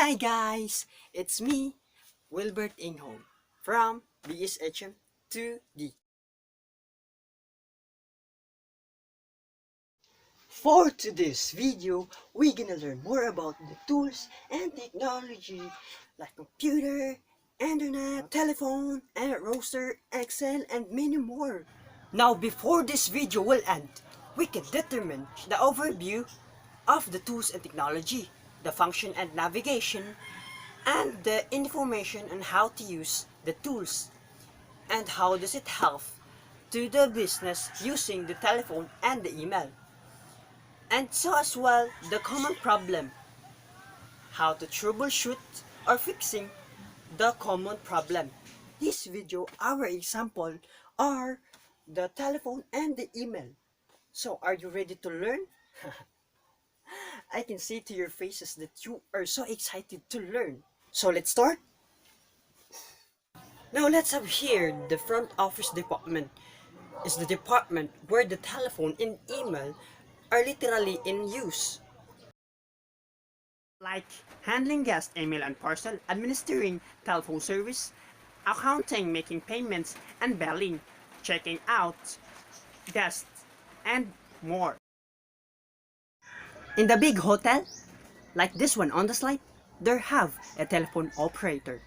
Hi guys, it's me, Wilbert Ingholm from BSHM 2D. For today's video, we're gonna learn more about the tools and technology like computer, internet, telephone, and roaster, Excel, and many more. Now before this video will end, we can determine the overview of the tools and technology, the function and navigation, and the information on how to use the tools and how does it help to the business using the telephone and the email. And so as well the common problem, how to troubleshoot or fixing the common problem. This video, our example are the telephone and the email. So are you ready to learn? I can see to your faces that you are so excited to learn. So let's start. Now let's have here the front office department is the department where the telephone and email are literally in use. Like handling guest email and parcel, administering telephone service, accounting, making payments and billing, checking out guests, and more. In the big hotel, like this one on the slide, there have a telephone operator.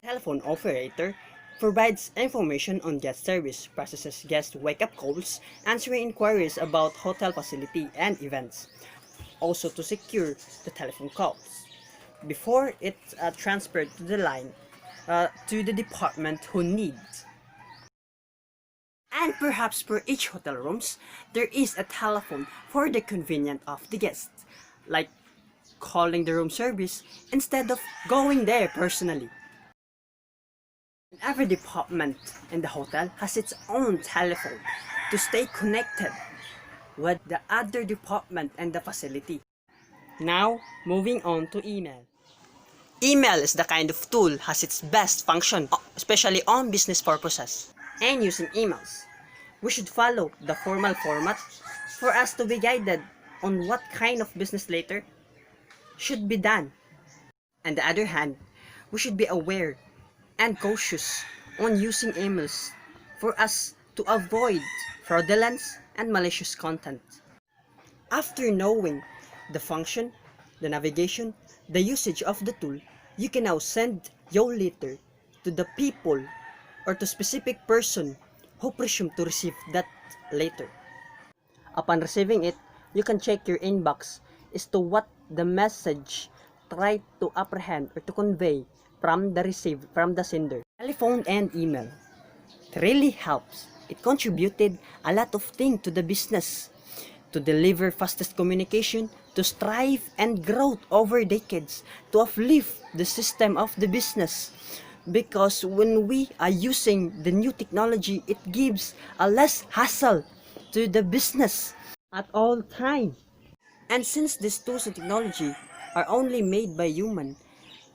Telephone operator provides information on guest service, processes guest wake-up calls, answering inquiries about hotel facility and events, also to secure the telephone calls before it's transferred to the line to the department who needs. And perhaps for each hotel rooms, there is a telephone for the convenience of the guests, like calling the room service instead of going there personally. Every department in the hotel has its own telephone to stay connected with the other department and the facility. Now, moving on to email. Email is the kind of tool has its best function, especially on business purposes. And using emails, we should follow the formal format for us to be guided on what kind of business later should be done. On the other hand, we should be aware and cautious on using emails for us to avoid fraudulent and malicious content. After knowing the function, the navigation, the usage of the tool, you can now send your letter to the people or to specific person who presume to receive that letter. Upon receiving it, you can check your inbox as to what the message tried to apprehend or to convey from the sender. Telephone and email. It really helps. It contributed a lot of things to the business, to deliver fastest communication, to strive and growth over decades, to uplift the system of the business. Because when we are using the new technology, it gives a less hassle to the business at all time. And since these tools and technology are only made by human,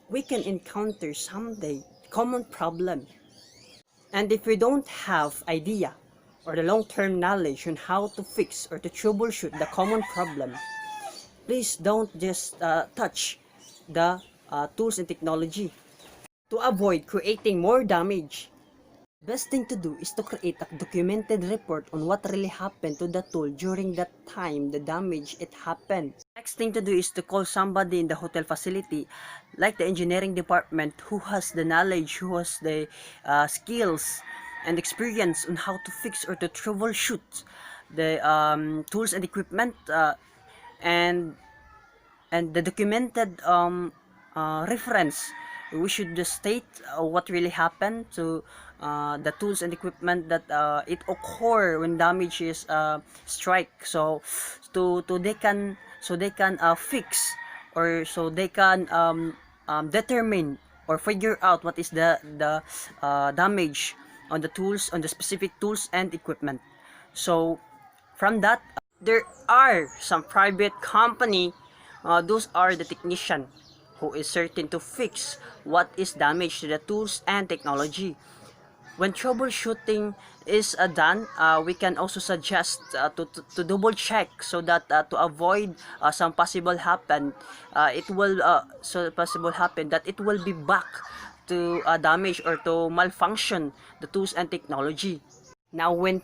we can encounter someday common problem. And if we don't have idea or the long-term knowledge on how to fix or to troubleshoot the common problem, please don't just touch the tools and technology to avoid creating more damage. Best thing to do is to create a documented report on what really happened to the tool during that time the damage it happened. Next thing to do is to call somebody in the hotel facility, like the engineering department, who has the knowledge, who has the skills and experience on how to fix or to troubleshoot the tools and equipment, and the documented reference. We should just state what really happened to the tools and equipment that it occur when damage is strike, so they can fix, or so they can determine or figure out what is the damage on the tools, on the specific tools and equipment. So from that, there are some private company, those are the technician who is certain to fix what is damaged to the tools and technology. When troubleshooting is done, we can also suggest to double check so that to avoid some possible happen, that it will be back to damage or to malfunction the tools and technology. Now, when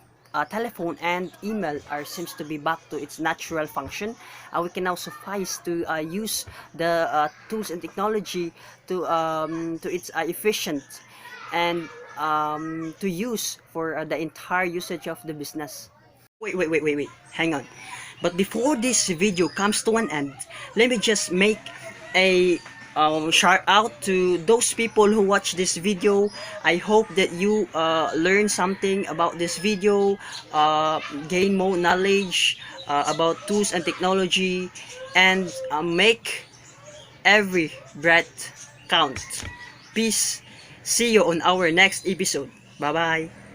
telephone and email seems to be back to its natural function, we can now suffice to use the tools and technology to its efficient and to use for the entire usage of the business. Wait. Hang on. But before this video comes to an end, let me just make a shout out to those people who watch this video. I hope that you learn something about this video, gain more knowledge about tools and technology, and make every breath count. Peace. See you on our next episode. Bye bye.